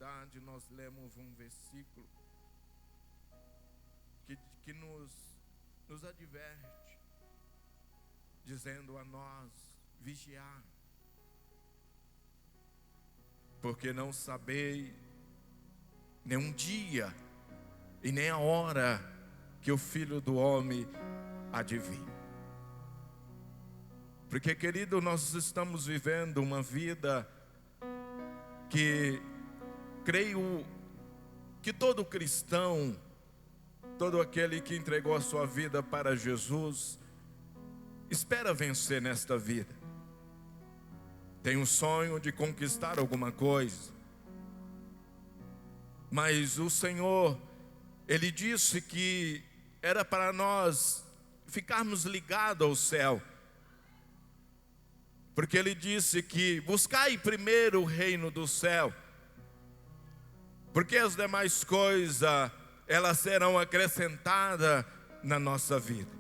tarde nós lemos um versículo que nos adverte, dizendo a nós vigiar, porque não sabeis nem um dia e nem a hora que o Filho do Homem há de vir. Porque, querido, nós estamos vivendo uma vida que creio que todo cristão, todo aquele que entregou a sua vida para Jesus, espera vencer nesta vida. Tem um sonho de conquistar alguma coisa. Mas o Senhor, Ele disse que era para nós ficarmos ligados ao céu. Porque Ele disse que buscai primeiro o reino do céu, porque as demais coisas, elas serão acrescentadas na nossa vida.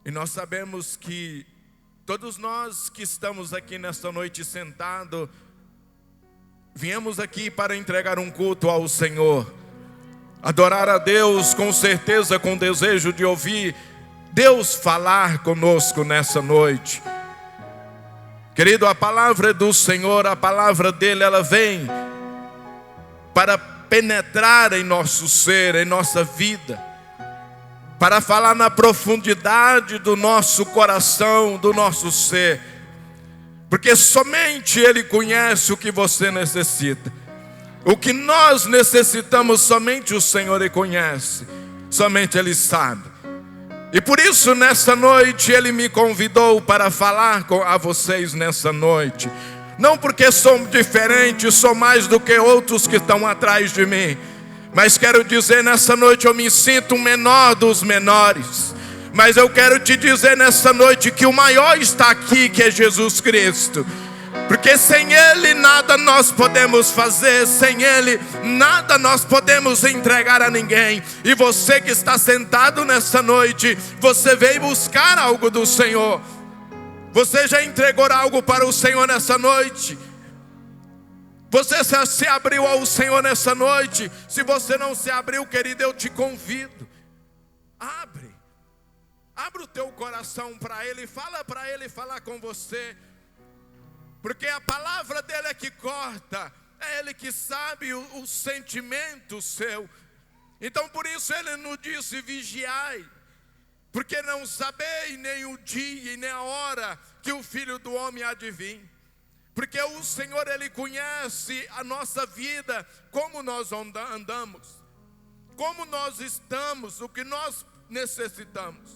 E nós sabemos que todos nós que estamos aqui nesta noite sentados, viemos aqui para entregar um culto ao Senhor, adorar a Deus com certeza, com desejo de ouvir Deus falar conosco nessa noite. Querido, a palavra do Senhor, a palavra dele, ela vem para penetrar em nosso ser, em nossa vida, para falar na profundidade do nosso coração, do nosso ser, porque somente Ele conhece o que você necessita. O que nós necessitamos, somente o Senhor Ele conhece, somente Ele sabe. E por isso nessa noite Ele me convidou para falar a vocês nessa noite. Não porque sou diferente, sou mais do que outros que estão atrás de mim, mas quero dizer nessa noite eu me sinto o menor dos menores. Mas eu quero te dizer nessa noite que o maior está aqui, que é Jesus Cristo. Porque sem Ele nada nós podemos fazer, sem Ele nada nós podemos entregar a ninguém. E você que está sentado nessa noite, você veio buscar algo do Senhor. Você já entregou algo para o Senhor nessa noite? Você se abriu ao Senhor nessa noite? Se você não se abriu, querido, eu te convido. Abre o teu coração para Ele, fala para Ele falar com você. Porque a palavra dele é que corta, é Ele que sabe o sentimento seu. Então por isso Ele nos disse vigiai, porque não sabeis nem o dia e nem a hora que o Filho do Homem há de vir. Porque o Senhor Ele conhece a nossa vida, como nós andamos, como nós estamos, o que nós necessitamos.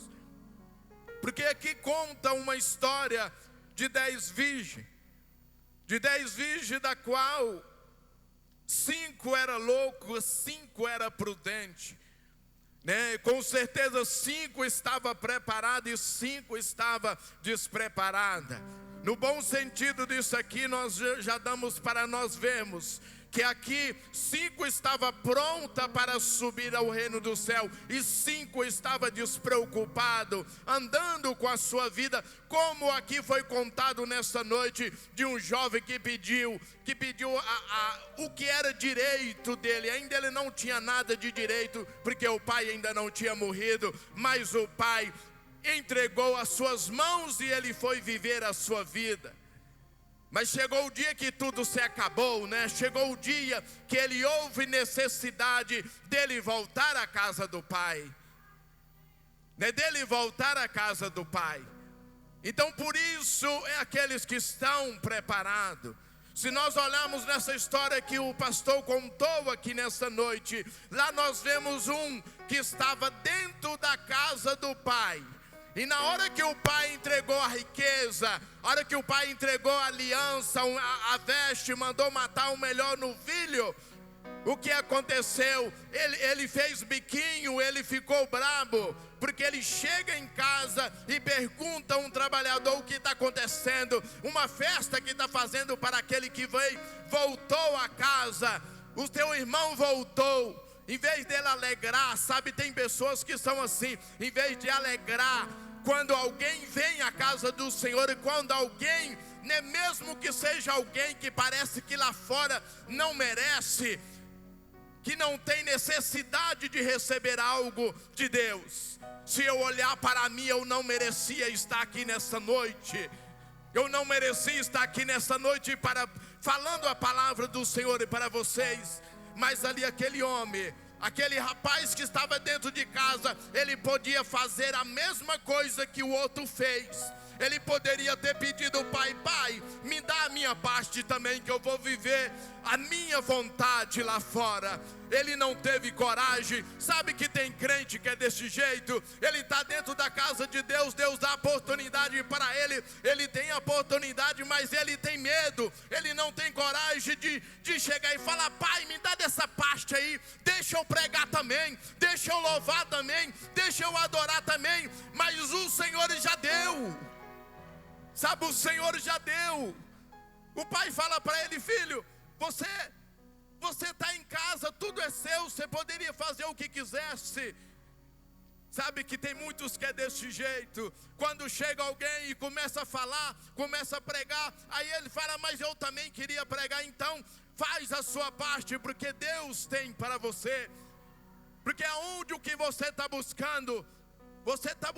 Porque aqui conta uma história de 10 virgens. De 10 virgens, da qual 5 eram loucos, 5 eram prudentes, né? Com certeza 5 estavam preparadas e 5 estavam despreparadas. No bom sentido disso aqui, nós já damos para nós vermos que aqui 5 estavam prontas para subir ao reino do céu e 5 estavam despreocupados, andando com a sua vida, como aqui foi contado nessa noite de um jovem que pediu o que era direito dele. Ainda ele não tinha nada de direito, porque o pai ainda não tinha morrido, mas o pai entregou as suas mãos e ele foi viver a sua vida. Mas chegou o dia que tudo se acabou, né? Chegou o dia que ele houve necessidade dele voltar à casa do pai, né? Dele voltar à casa do pai. Então por isso é aqueles que estão preparados. Se nós olharmos nessa história que o pastor contou aqui nessa noite, lá nós vemos um que estava dentro da casa do pai. E na hora que o pai entregou a riqueza, a hora que o pai entregou a aliança, a veste, mandou matar o melhor novilho, o que aconteceu? Ele fez biquinho, ele ficou brabo, porque ele chega em casa e pergunta a um trabalhador o que está acontecendo, uma festa que está fazendo para aquele que veio, voltou a casa, o teu irmão voltou. Em vez dele alegrar, sabe, tem pessoas que são assim, em vez de alegrar, quando alguém vem à casa do Senhor e quando alguém nem mesmo que seja alguém que parece que lá fora não merece, que não tem necessidade de receber algo de Deus. Se eu olhar para mim, eu não merecia estar aqui nessa noite. Eu não merecia estar aqui nessa noite falando a palavra do Senhor para vocês. Mas ali aquele homem, aquele rapaz que estava dentro de casa, ele podia fazer a mesma coisa que o outro fez. Ele poderia ter pedido: pai, me dá a minha parte também, que eu vou viver a minha vontade lá fora. Ele não teve coragem. Sabe que tem crente que é desse jeito? Ele está dentro da casa de Deus, Deus dá oportunidade para ele, ele tem a oportunidade, mas ele tem medo, ele não tem coragem de chegar e falar: pai, me dá dessa parte aí, deixa eu pregar também, deixa eu louvar também, deixa eu adorar também. Mas o Senhor já deu. Sabe, o Senhor já deu. O pai fala para ele: filho, você está em casa, tudo é seu, você poderia fazer o que quisesse. Sabe que tem muitos que é desse jeito. Quando chega alguém e começa a falar, começa a pregar, aí ele fala: mas eu também queria pregar. Então faz a sua parte, porque Deus tem para você. Porque aonde o que você está buscando,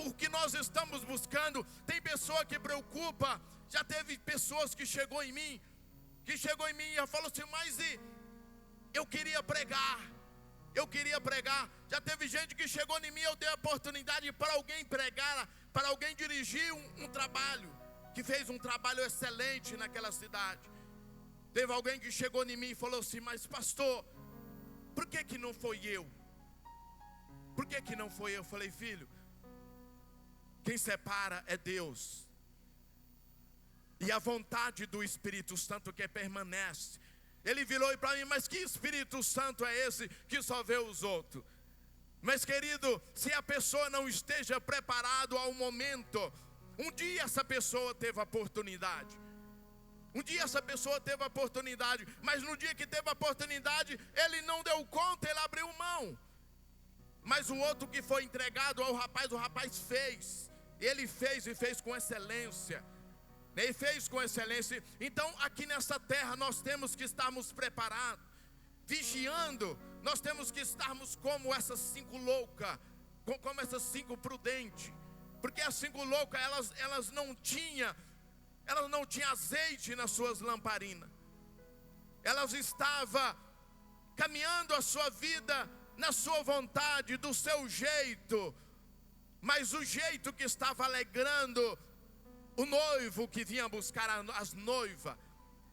o que nós estamos buscando. Tem pessoa que preocupa. Já teve pessoas que chegou em mim e falou assim: mas eu queria pregar. Já teve gente que chegou em mim, eu dei a oportunidade para alguém pregar, para alguém dirigir um trabalho, que fez um trabalho excelente naquela cidade. Teve alguém que chegou em mim e falou assim: mas pastor, por que não foi eu? Por que não foi eu? Eu falei: filho, quem separa é Deus. E a vontade do Espírito Santo que permanece. Ele virou para mim: mas que Espírito Santo é esse que só vê os outros? Mas querido, se a pessoa não esteja preparado ao momento, um dia essa pessoa teve a oportunidade. Mas no dia que teve a oportunidade, ele não deu conta, ele abriu mão. Mas o outro que foi entregado ao rapaz, o rapaz fez. Ele fez e fez com excelência. Então aqui nessa terra nós temos que estarmos preparados, vigiando. Nós temos que estarmos como essas 5 loucas, como essas 5 prudentes. Porque as 5 loucas, elas não tinham azeite nas suas lamparinas. Elas estavam caminhando a sua vida na sua vontade, do seu jeito. Mas o jeito que estava alegrando o noivo que vinha buscar as noivas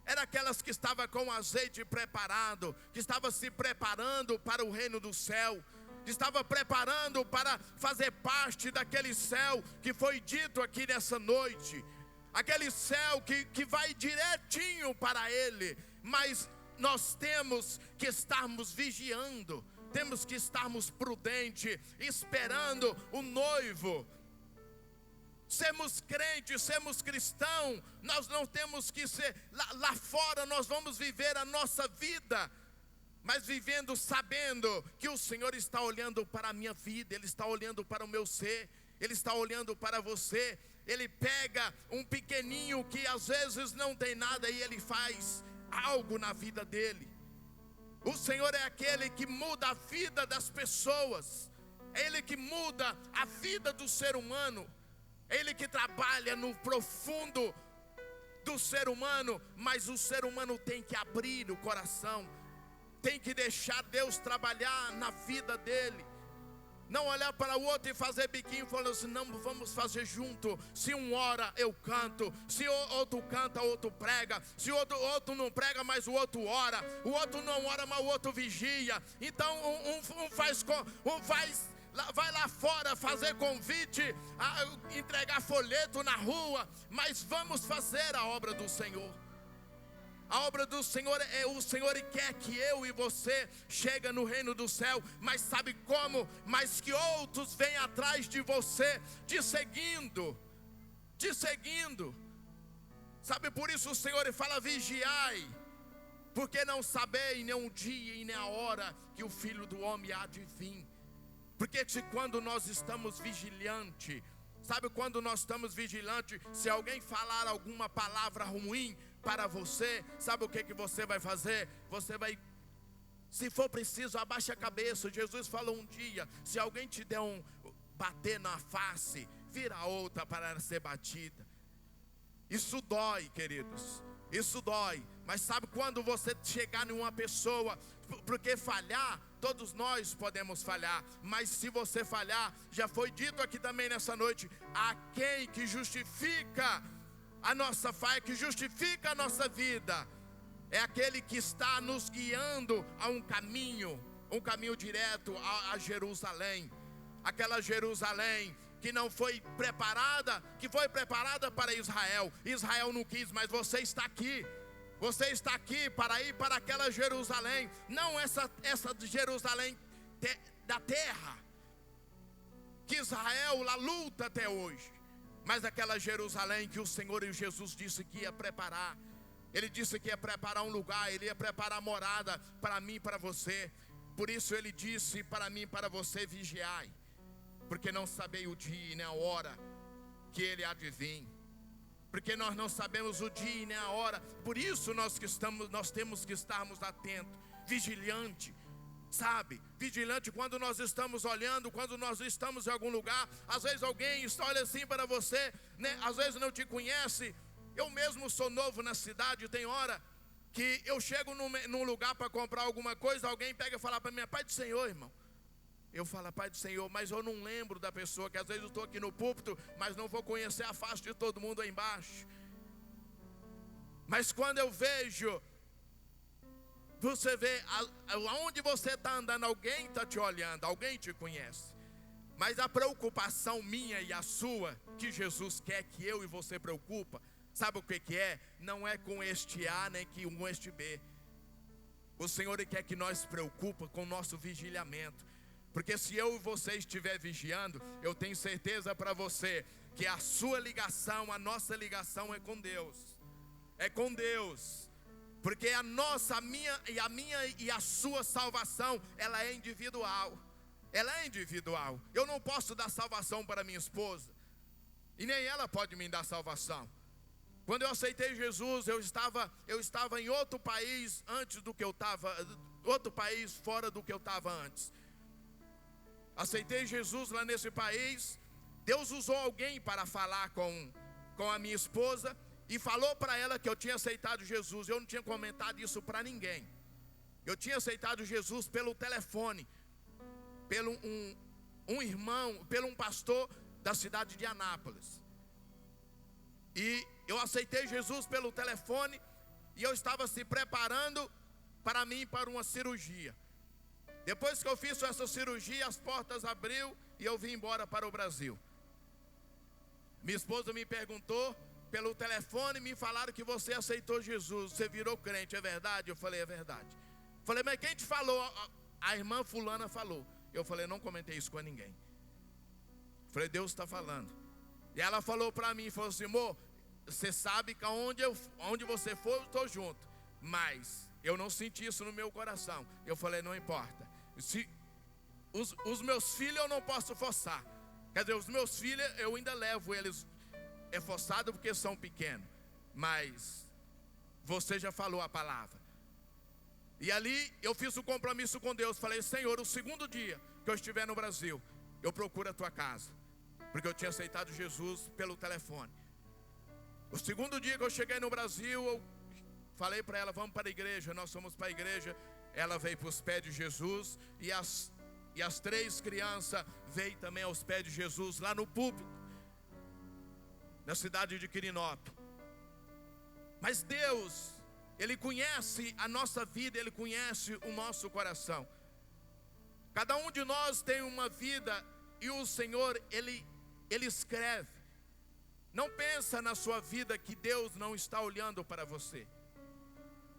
era aquelas que estavam com o azeite preparado, que estavam se preparando para o reino do céu, que estavam preparando para fazer parte daquele céu que foi dito aqui nessa noite. Aquele céu que vai direitinho para ele. Mas nós temos que estarmos vigiando, temos que estarmos prudentes, esperando o noivo. Sermos crentes, sermos cristãos, nós não temos que ser lá fora. Nós vamos viver a nossa vida, mas vivendo sabendo que o Senhor está olhando para a minha vida, Ele está olhando para o meu ser, Ele está olhando para você. Ele pega um pequeninho que às vezes não tem nada e Ele faz algo na vida dele. O Senhor é aquele que muda a vida das pessoas, é Ele que muda a vida do ser humano, é Ele que trabalha no profundo do ser humano. Mas o ser humano tem que abrir o coração, tem que deixar Deus trabalhar na vida dele. Não olhar para o outro e fazer biquinho, falando assim: não, vamos fazer junto. Se um ora, eu canto. Se outro canta, outro prega. Se outro não prega, mas o outro ora. O outro não ora, mas o outro vigia. Então vai lá fora fazer convite, entregar folheto na rua. Mas vamos fazer a obra do Senhor. A obra do Senhor é o Senhor, e quer que eu e você chegue no reino do céu. Mas sabe como? Mas que outros venham atrás de você, te seguindo. Sabe, por isso o Senhor fala: vigiai, porque não sabeis nem o dia e nem a hora que o Filho do Homem há de vir. Porque se quando nós estamos vigilantes, Sabe quando nós estamos vigilantes, se alguém falar alguma palavra ruim para você, sabe o que você vai fazer? Você vai, se for preciso, abaixa a cabeça. Jesus falou um dia, se alguém te der bater na face, vira a outra para ser batida. Isso dói, queridos, isso dói. Mas sabe quando você chegar em uma pessoa, porque falhar, todos nós podemos falhar, mas se você falhar, já foi dito aqui também nessa noite, aquele que justifica a nossa falha, que justifica a nossa vida, é aquele que está nos guiando a um caminho direto a Jerusalém. Aquela Jerusalém que não foi preparada, que foi preparada para Israel. Israel não quis, mas você está aqui. Você está aqui para ir para aquela Jerusalém, não essa Jerusalém da terra, que Israel lá luta até hoje, mas aquela Jerusalém que o Senhor e Jesus disse que ia preparar. Ele disse que ia preparar um lugar, Ele ia preparar morada para mim e para você. Por isso Ele disse para mim e para você: vigiai, porque não sabei o dia e nem a hora que Ele há de vir. Porque nós não sabemos o dia e nem a hora. Por isso nós temos que estarmos atentos, vigilante, sabe? Vigilante quando nós estamos olhando, quando nós estamos em algum lugar. Às vezes alguém olha assim para você, né? Às vezes não te conhece. Eu mesmo sou novo na cidade. Tem hora que eu chego num lugar para comprar alguma coisa, alguém pega e fala para mim: Pai do Senhor, irmão. Eu falo: Pai do Senhor, mas eu não lembro da pessoa, que às vezes eu estou aqui no púlpito, mas não vou conhecer a face de todo mundo aí embaixo. Mas quando eu vejo, você vê, aonde você está andando, alguém está te olhando, alguém te conhece. Mas a preocupação minha e a sua, que Jesus quer que eu e você preocupa, sabe o que é? Não é com este A nem com este B. O Senhor quer que nós se preocupe com o nosso vigilhamento. Porque se eu e você estiver vigiando, eu tenho certeza para você que a sua ligação, a nossa ligação é com Deus. É com Deus. Porque a minha e a sua salvação, ela é individual. Ela é individual. Eu não posso dar salvação para minha esposa, e nem ela pode me dar salvação. Quando eu aceitei Jesus, eu estava em outro país antes do que eu estava, outro país fora do que eu estava antes. Aceitei Jesus lá nesse país. Deus usou alguém para falar com a minha esposa, e falou para ela que eu tinha aceitado Jesus. Eu não tinha comentado isso para ninguém. Eu tinha aceitado Jesus pelo telefone, pelo um irmão, pelo um pastor da cidade de Anápolis. E eu aceitei Jesus pelo telefone, e eu estava se preparando para mim para uma cirurgia. Depois que eu fiz essa cirurgia, as portas abriu e eu vim embora para o Brasil. Minha esposa me perguntou pelo telefone, me falaram que você aceitou Jesus, você virou crente, é verdade? Eu falei: é verdade. Falei: mas quem te falou? A irmã fulana falou. Eu falei: não comentei isso com ninguém. Falei: Deus está falando. E ela falou para mim, falou assim: amor, você sabe que onde você for, eu estou junto. Mas eu não senti isso no meu coração. Eu falei: não importa. Se os meus filhos eu não posso forçar. Quer dizer, os meus filhos eu ainda levo eles forçado porque são pequenos. Mas você já falou a palavra. E ali eu fiz o compromisso com Deus. Falei: Senhor, o segundo dia que eu estiver no Brasil, eu procuro a tua casa. Porque eu tinha aceitado Jesus pelo telefone. O segundo dia que eu cheguei no Brasil, eu falei para ela: vamos para a igreja. Nós fomos para a igreja. Ela veio para os pés de Jesus. E as 3 crianças veio também aos pés de Jesus, lá no púlpito, na cidade de Quirinópolis. Mas Deus, Ele conhece a nossa vida, Ele conhece o nosso coração. Cada um de nós tem uma vida, e o Senhor, Ele escreve. Não pensa na sua vida que Deus não está olhando para você.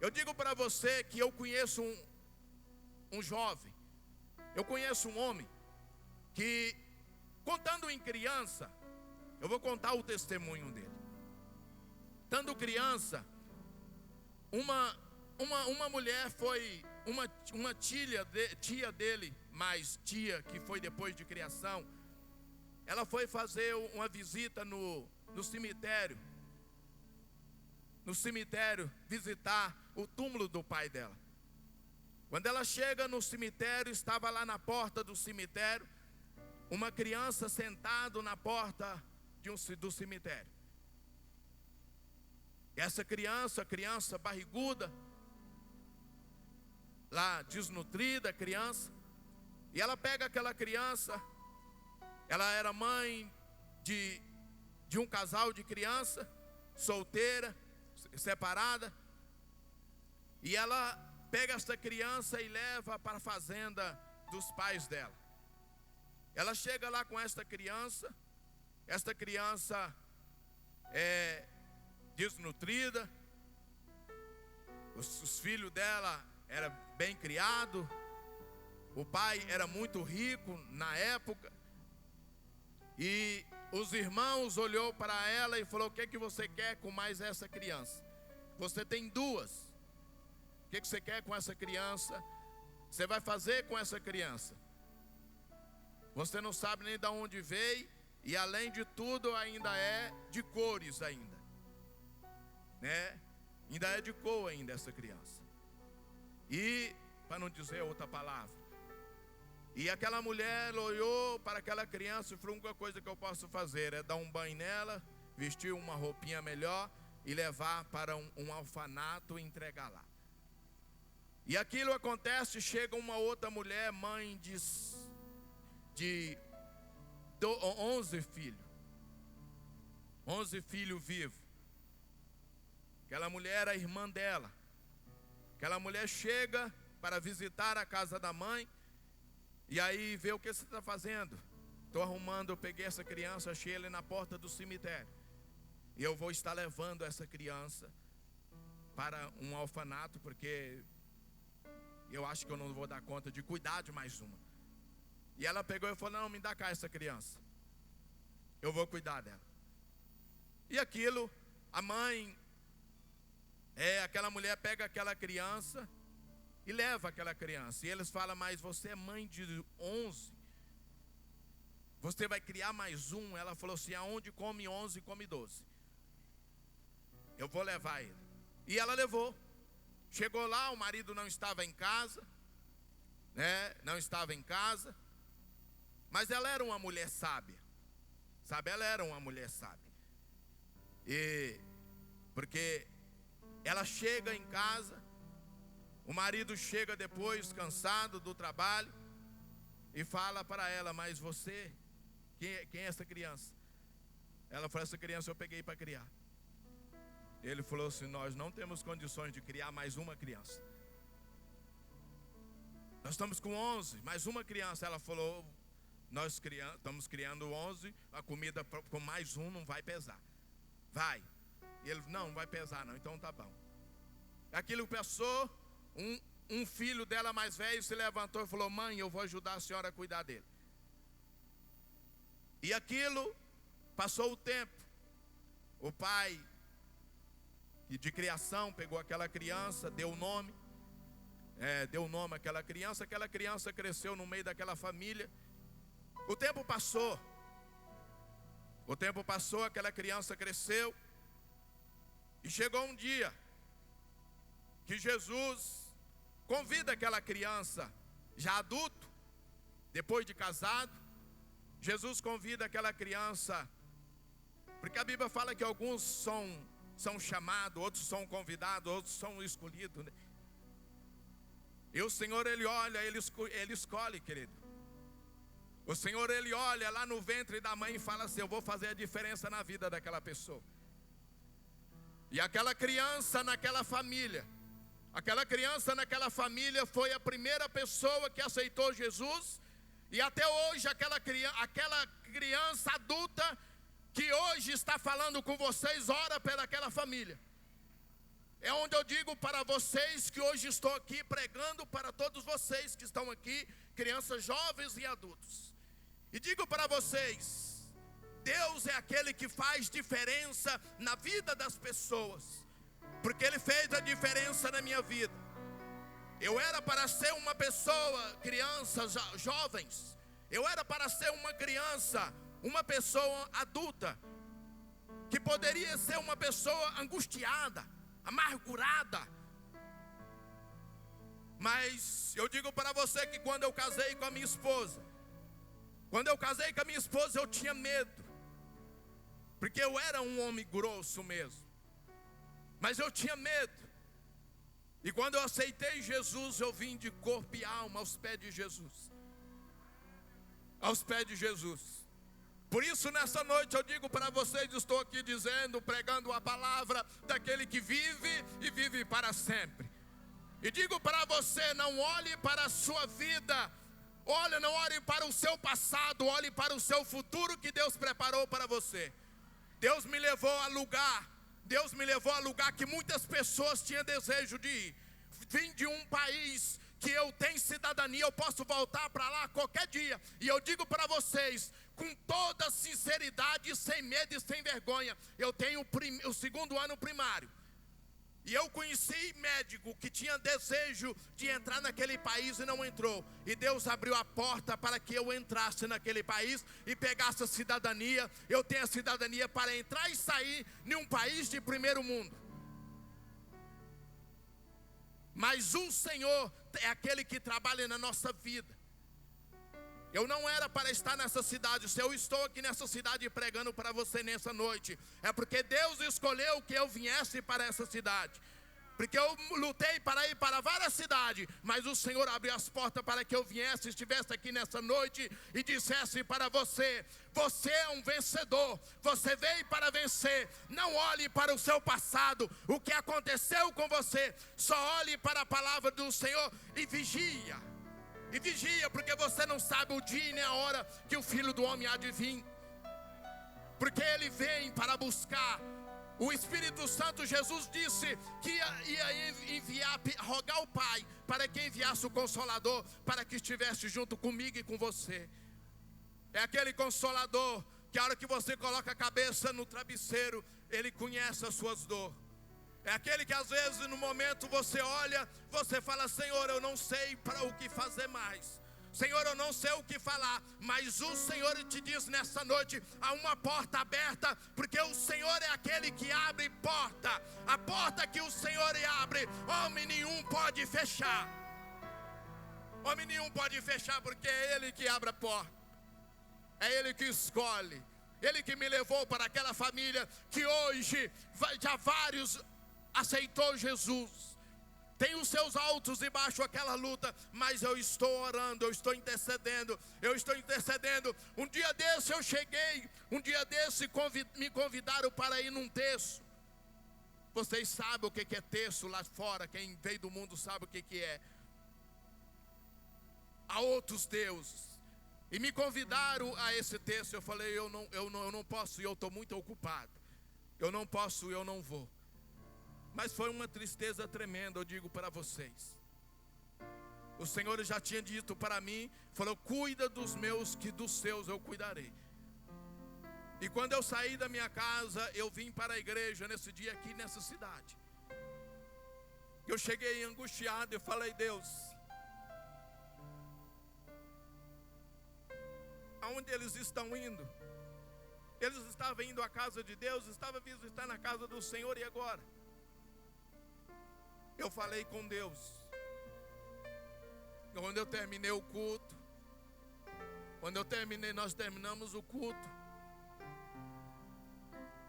Eu digo para você que eu conheço um jovem, eu conheço um homem que, contando em criança, eu vou contar o testemunho dele. Estando criança, uma mulher foi, uma tia dele, mais tia que foi depois de criação, ela foi fazer uma visita no cemitério. No cemitério, visitar o túmulo do pai dela. Quando ela chega no cemitério, estava lá na porta do cemitério, uma criança sentada na porta do cemitério. Essa criança barriguda, lá desnutrida, criança, e ela pega aquela criança, ela era mãe de um casal de criança, solteira, separada, e ela pega esta criança e leva para a fazenda dos pais dela. Ela chega lá com esta criança é desnutrida, os filhos dela eram bem criados, o pai era muito rico na época, e os irmãos olhou para ela e falou: o que é que você quer com mais essa criança? Você tem duas. O que é que você quer com essa criança? Você vai fazer com essa criança? Você não sabe nem de onde veio, e além de tudo ainda é de cores ainda, né? Ainda é de cor ainda essa criança. E, para não dizer outra palavra, e aquela mulher olhou para aquela criança e falou: a única coisa que eu posso fazer é dar um banho nela, vestir uma roupinha melhor e levar para um orfanato e entregar lá. E aquilo acontece, chega uma outra mulher, mãe de 11 filhos. 11 filhos vivos. Aquela mulher era a irmã dela. Aquela mulher chega para visitar a casa da mãe. E aí vê: o que você está fazendo? Estou arrumando, eu peguei essa criança, achei ele na porta do cemitério. E eu vou estar levando essa criança para um orfanato, porque eu acho que eu não vou dar conta de cuidar de mais uma. E ela pegou e falou: não, me dá cá essa criança, eu vou cuidar dela. E aquilo, a mãe, aquela mulher pega aquela criança e leva aquela criança. E eles falam: mas você é mãe de 11, você vai criar mais um? Ela falou assim: aonde come 11, come 12. Eu vou levar ele. E ela levou. Chegou lá, o marido não estava em casa, né? Não estava em casa. Mas ela era uma mulher sábia, sabe? Ela era uma mulher sábia. E porque ela chega em casa, o marido chega depois cansado do trabalho e fala para ela: mas você, quem é essa criança? Ela falou: essa criança eu peguei para criar. Ele falou assim: nós não temos condições de criar mais uma criança. Nós estamos com 11, mais uma criança. Ela falou: nós estamos criando 11, a comida com mais um não vai pesar. Vai. E ele: não vai pesar não, então tá bom. Aquilo passou, um filho dela mais velho se levantou e falou: mãe, eu vou ajudar a senhora a cuidar dele. E aquilo, passou o tempo. O pai de criação pegou aquela criança, deu nome àquela criança cresceu no meio daquela família. O tempo passou, aquela criança cresceu, e chegou um dia que Jesus convida aquela criança, já adulto, depois de casado. Jesus convida aquela criança, porque a Bíblia fala que alguns são chamados, outros são convidados, outros são escolhidos, né? E o Senhor, Ele olha, Ele escolhe, querido. O Senhor, Ele olha lá no ventre da mãe e fala assim: eu vou fazer a diferença na vida daquela pessoa. E aquela criança naquela família foi a primeira pessoa que aceitou Jesus. E até hoje aquela criança adulta que hoje está falando com vocês, ora pelaquela família. É onde eu digo para vocês que hoje estou aqui pregando para todos vocês que estão aqui, crianças, jovens e adultos. E digo para vocês: Deus é aquele que faz diferença na vida das pessoas, porque Ele fez a diferença na minha vida. Eu era para ser uma pessoa, crianças, jovens, eu era para ser uma criança uma pessoa adulta, que poderia ser uma pessoa angustiada, amargurada. Mas eu digo para você que quando eu casei com a minha esposa, eu tinha medo, porque eu era um homem grosso mesmo, mas eu tinha medo. E quando eu aceitei Jesus, eu vim de corpo e alma aos pés de Jesus. Aos pés de Jesus. Por isso nessa noite eu digo para vocês, estou aqui dizendo, pregando a palavra daquele que vive e vive para sempre. E digo para você, não olhe para a sua vida, não olhe para o seu passado, olhe para o seu futuro que Deus preparou para você. Deus me levou a lugar que muitas pessoas tinham desejo de ir. Vim de um país que eu tenho cidadania, eu posso voltar para lá qualquer dia. E eu digo para vocês, com toda sinceridade, sem medo e sem vergonha, eu tenho o segundo ano primário. E eu conheci médico que tinha desejo de entrar naquele país e não entrou. E Deus abriu a porta para que eu entrasse naquele país e pegasse a cidadania. Eu tenho a cidadania para entrar e sair em um país de primeiro mundo. Mas o Senhor é aquele que trabalha na nossa vida. Eu não era para estar nessa cidade. Se eu estou aqui nessa cidade pregando para você nessa noite, é porque Deus escolheu que eu viesse para essa cidade. Porque eu lutei para ir para várias cidades, mas o Senhor abriu as portas para que eu viesse, estivesse aqui nessa noite e dissesse para você: você é um vencedor, você veio para vencer. Não olhe para o seu passado, o que aconteceu com você. Só olhe para a palavra do Senhor e vigia. E vigia, porque você não sabe o dia nem a hora que o Filho do Homem há de vir. Porque Ele vem para buscar. O Espírito Santo, Jesus disse que ia enviar, rogar ao Pai para que enviasse o Consolador, para que estivesse junto comigo e com você. É aquele Consolador que a hora que você coloca a cabeça no travesseiro, Ele conhece as suas dores. É aquele que às vezes no momento você olha, você fala: Senhor, eu não sei para o que fazer mais. Senhor, eu não sei o que falar. Mas o Senhor te diz nessa noite: há uma porta aberta, porque o Senhor é aquele que abre porta. A porta que o Senhor abre, homem nenhum pode fechar. Homem nenhum pode fechar, porque é Ele que abre a porta. É Ele que escolhe. Ele que me levou para aquela família que hoje já vários aceitou Jesus. Tem os seus altos e baixos aquela luta, mas eu estou orando, eu estou intercedendo. Um dia desse eu cheguei, me convidaram para ir num terço. Vocês sabem o que é terço lá fora, quem veio do mundo sabe o que é. Há outros deuses. E me convidaram a esse terço. Eu falei: eu não posso, eu estou muito ocupado. Eu não posso, eu não vou. Mas foi uma tristeza tremenda, eu digo para vocês. O Senhor já tinha dito para mim, falou: cuida dos meus, que dos seus eu cuidarei. E quando eu saí da minha casa, eu vim para a igreja nesse dia aqui nessa cidade. Eu cheguei angustiado e falei: Deus, aonde eles estão indo? Eles estavam indo à casa de Deus, estavam visitando na casa do Senhor, e agora? Eu falei com Deus. Quando eu terminei o culto, nós terminamos o culto.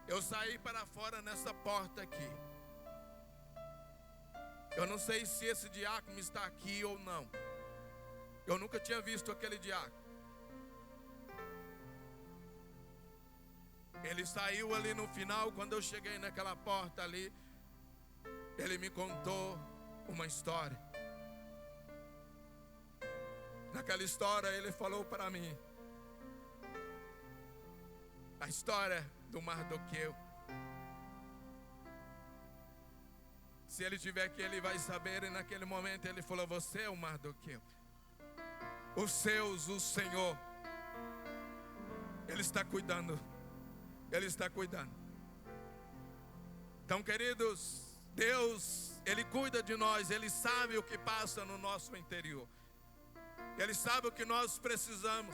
Eu saí para fora nessa porta aqui. Eu não sei se esse diácono está aqui ou não. Eu nunca tinha visto aquele diácono. Ele saiu ali no final, quando eu cheguei naquela porta ali, ele me contou uma história. Naquela história ele falou para mim a história do Mardoqueu. Se ele tiver aqui, ele vai saber. E naquele momento ele falou: você é o Mardoqueu. Os seus, o Senhor, Ele está cuidando. Ele está cuidando. Então, queridos, Deus, Ele cuida de nós. Ele sabe o que passa no nosso interior. Ele sabe o que nós precisamos.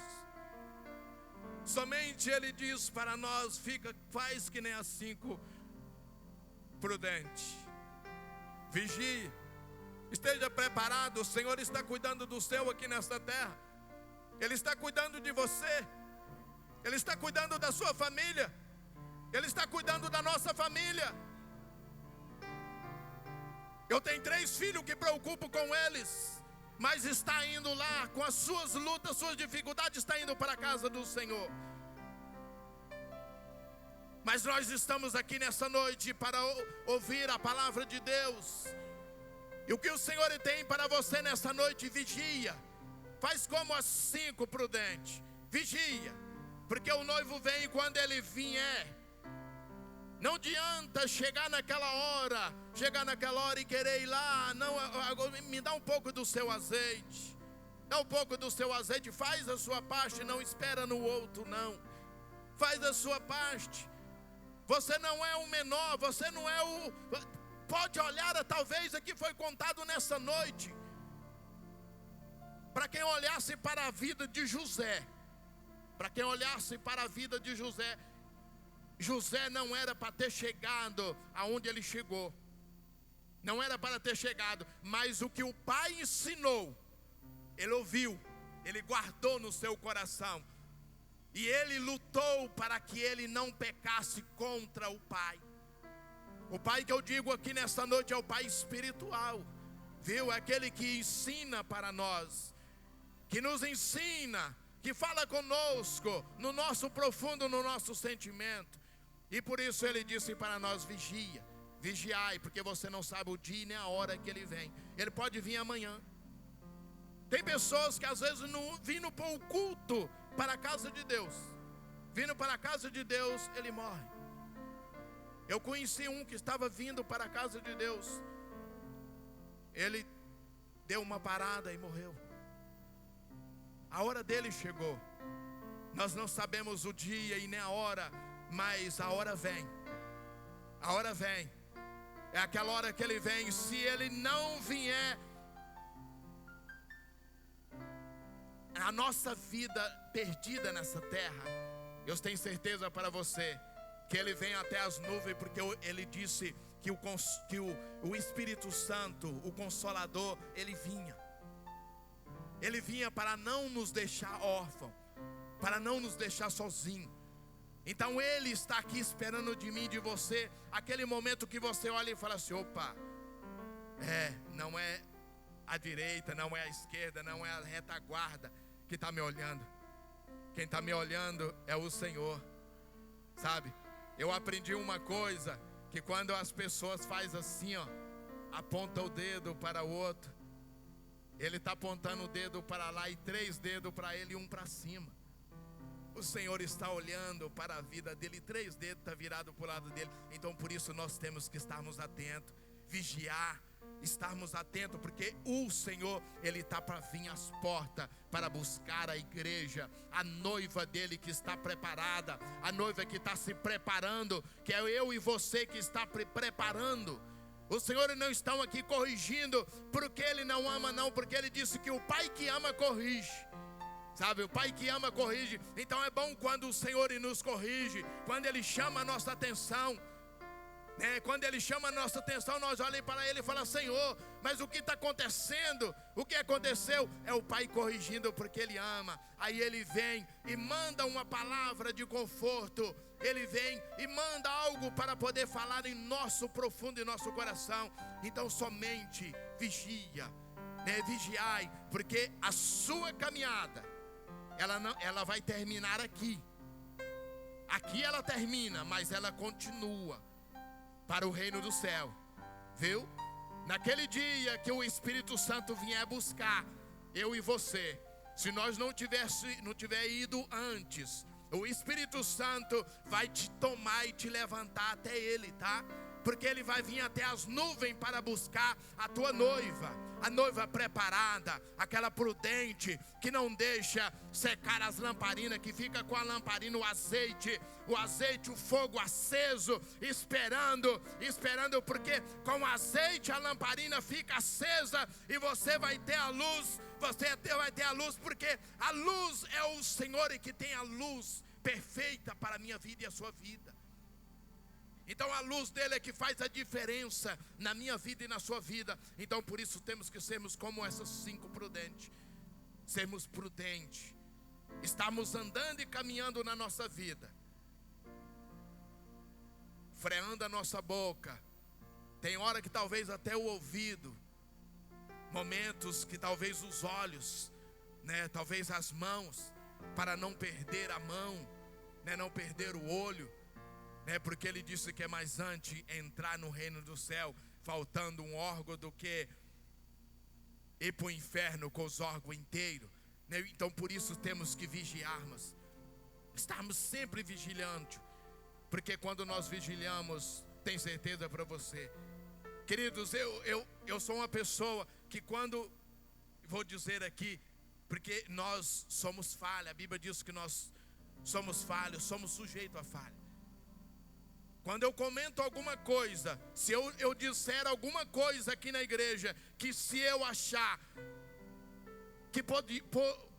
Somente Ele diz para nós: faz que nem as 5 prudente. Vigie, esteja preparado. O Senhor está cuidando do seu aqui nesta terra. Ele está cuidando de você. Ele está cuidando da sua família. Ele está cuidando da nossa família. Eu tenho 3 filhos que preocupo com eles, mas está indo lá com as suas lutas, suas dificuldades, está indo para a casa do Senhor. Mas nós estamos aqui nessa noite para ouvir a palavra de Deus. E o que o Senhor tem para você nessa noite? Vigia. Faz como as 5 prudentes. Vigia, porque o noivo vem quando ele vier. Não adianta chegar naquela hora e querer ir lá. Não, me dá um pouco do seu azeite. Dá um pouco do seu azeite. Faz a sua parte, não espera no outro, não. Faz a sua parte. Você não é o menor, você não é o... Pode olhar, talvez aqui foi contado nessa noite. Para quem olhasse para a vida de José. Para quem olhasse para a vida de José. José não era para ter chegado aonde ele chegou. Não era para ter chegado. Mas o que o pai ensinou, ele ouviu, ele guardou no seu coração. E ele lutou para que ele não pecasse contra o pai. O pai que eu digo aqui nesta noite é o pai espiritual. Viu? É aquele que ensina para nós. Que nos ensina, que fala conosco, no nosso profundo, no nosso sentimento. E por isso ele disse para nós: vigia, vigiai, porque você não sabe o dia nem a hora que ele vem. Ele pode vir amanhã. Tem pessoas que às vezes vindo para o culto, para a casa de Deus, vindo para a casa de Deus, ele morre. Eu conheci um que estava vindo para a casa de Deus. Ele deu uma parada e morreu. A hora dele chegou. Nós não sabemos o dia e nem a hora, mas a hora vem. A hora vem. É aquela hora que ele vem. Se ele não vier, a nossa vida perdida nessa terra, eu tenho certeza para você que ele vem até as nuvens, porque ele disse que o Espírito Santo, o Consolador, ele vinha. Ele vinha para não nos deixar órfãos, para não nos deixar sozinhos. Então ele está aqui esperando de mim e de você, aquele momento que você olha e fala assim: opa, não é a direita, não é a esquerda, não é a retaguarda que está me olhando. Quem está me olhando é o Senhor. Sabe, eu aprendi uma coisa, que quando as pessoas fazem assim, ó, aponta o dedo para o outro, ele está apontando o dedo para lá e 3 dedos para ele e 1 para cima. O Senhor está olhando para a vida dele, 3 dedos está virado para o lado dele. Então por isso nós temos que estarmos atentos, vigiar, estarmos atentos, porque o Senhor, ele está para vir às portas, para buscar a igreja, a noiva dele que está preparada, a noiva que está se preparando, que é eu e você que está preparando. O Senhor não está aqui corrigindo porque ele não ama, não, porque ele disse que o pai que ama corrige. Sabe, o pai que ama corrige. Então é bom quando o Senhor nos corrige, quando ele chama a nossa atenção. Quando ele chama a nossa atenção, nós olhamos para ele e falamos: Senhor, mas o que está acontecendo? O que aconteceu? É o pai corrigindo porque ele ama. Aí ele vem e manda uma palavra de conforto. Ele vem e manda algo para poder falar em nosso profundo, em nosso coração. Então somente vigia, vigiai, porque a sua caminhada, ela vai terminar aqui. Aqui ela termina, mas ela continua para o reino do céu, viu? Naquele dia que o Espírito Santo vier buscar eu e você, se nós não tiver ido antes, o Espírito Santo vai te tomar e te levantar até ele, tá? Porque ele vai vir até as nuvens para buscar a tua noiva, a noiva preparada, aquela prudente, que não deixa secar as lamparinas, que fica com a lamparina, o azeite, o fogo aceso, esperando, porque com o azeite a lamparina fica acesa e você vai ter a luz, porque a luz é o Senhor, e que tem a luz perfeita para a minha vida e a sua vida. Então a luz dele é que faz a diferença na minha vida e na sua vida. Então por isso temos que sermos como essas 5 prudentes. Sermos prudentes. Estamos andando e caminhando na nossa vida, freando a nossa boca. Tem hora que talvez até o ouvido, momentos que talvez os olhos, né, talvez as mãos, para não perder a mão, né, não perder o olho, né, porque ele disse que é mais antes entrar no reino do céu, faltando um órgão, do que ir para o inferno com os órgãos inteiros. Então por isso temos que vigiarmos, estarmos sempre vigilantes, porque quando nós vigilamos, tem certeza para você, queridos, eu sou uma pessoa que quando, vou dizer aqui, porque nós somos falha, a Bíblia diz que nós somos falhos, somos sujeitos a falha. Quando eu comento alguma coisa, se eu disser alguma coisa aqui na igreja, que se eu achar que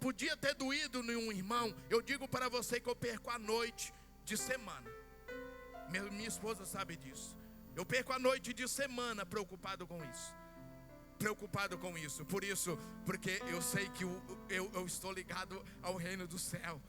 podia ter doído em um irmão, eu digo para você que eu perco a noite de semana. Minha esposa sabe disso. Eu perco a noite de semana preocupado com isso. Por isso, porque eu sei que eu estou ligado ao reino do céu.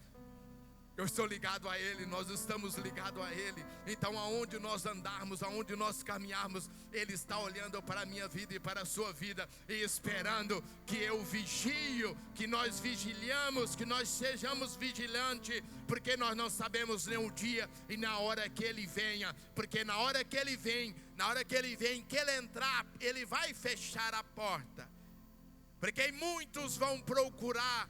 Eu estou ligado a Ele, nós estamos ligados a Ele. Então aonde nós andarmos, aonde nós caminharmos, Ele está olhando para a minha vida e para a sua vida, e esperando que eu vigio, que nós vigilhamos, que nós sejamos vigilantes, porque nós não sabemos nem o dia e na hora que Ele venha. Porque na hora que Ele vem, que Ele entrar, Ele vai fechar a porta. Porque muitos vão procurar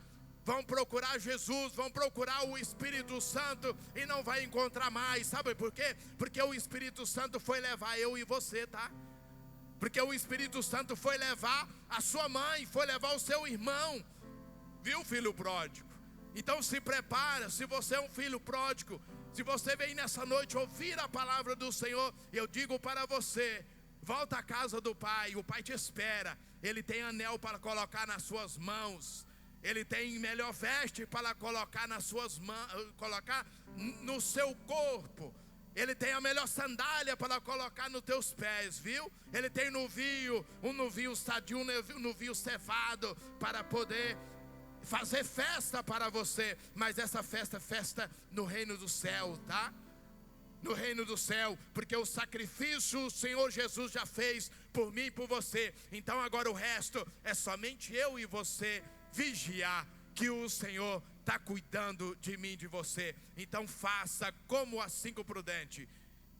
Jesus, vão procurar o Espírito Santo e não vai encontrar mais. Sabe por quê? Porque o Espírito Santo foi levar eu e você, tá? Porque o Espírito Santo foi levar a sua mãe, foi levar o seu irmão. Viu, filho pródigo? Então se prepara, se você é um filho pródigo, se você vem nessa noite ouvir a palavra do Senhor, eu digo para você, volta à casa do Pai, o Pai te espera. Ele tem anel para colocar nas suas mãos. Ele tem melhor veste para colocar nas suas mãos, colocar no seu corpo. Ele tem a melhor sandália para colocar nos teus pés, viu? Ele tem um novio sadio, um novio cevado, para poder fazer festa para você. Mas essa festa no reino do céu, tá? No reino do céu, porque o sacrifício o Senhor Jesus já fez por mim e por você. Então agora o resto é somente eu e você vigiar, que o Senhor está cuidando de mim e de você. Então faça como as 5 prudentes.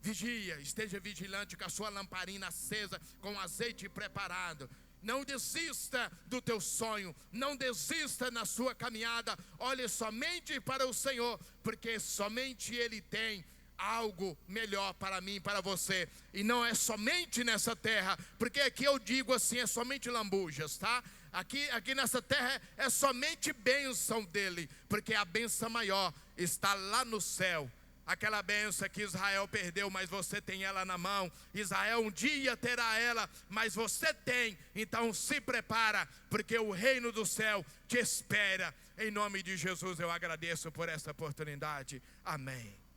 Vigia, esteja vigilante com a sua lamparina acesa, com azeite preparado. Não desista do teu sonho, não desista na sua caminhada. Olhe somente para o Senhor, porque somente Ele tem algo melhor para mim e para você. E não é somente nessa terra, porque aqui eu digo assim, é somente lambujas, tá? Aqui nessa terra é somente bênção dele, porque a bênção maior está lá no céu. Aquela bênção que Israel perdeu, mas você tem ela na mão. Israel um dia terá ela, mas você tem. Então se prepara, porque o reino do céu te espera. Em nome de Jesus eu agradeço por essa oportunidade. Amém.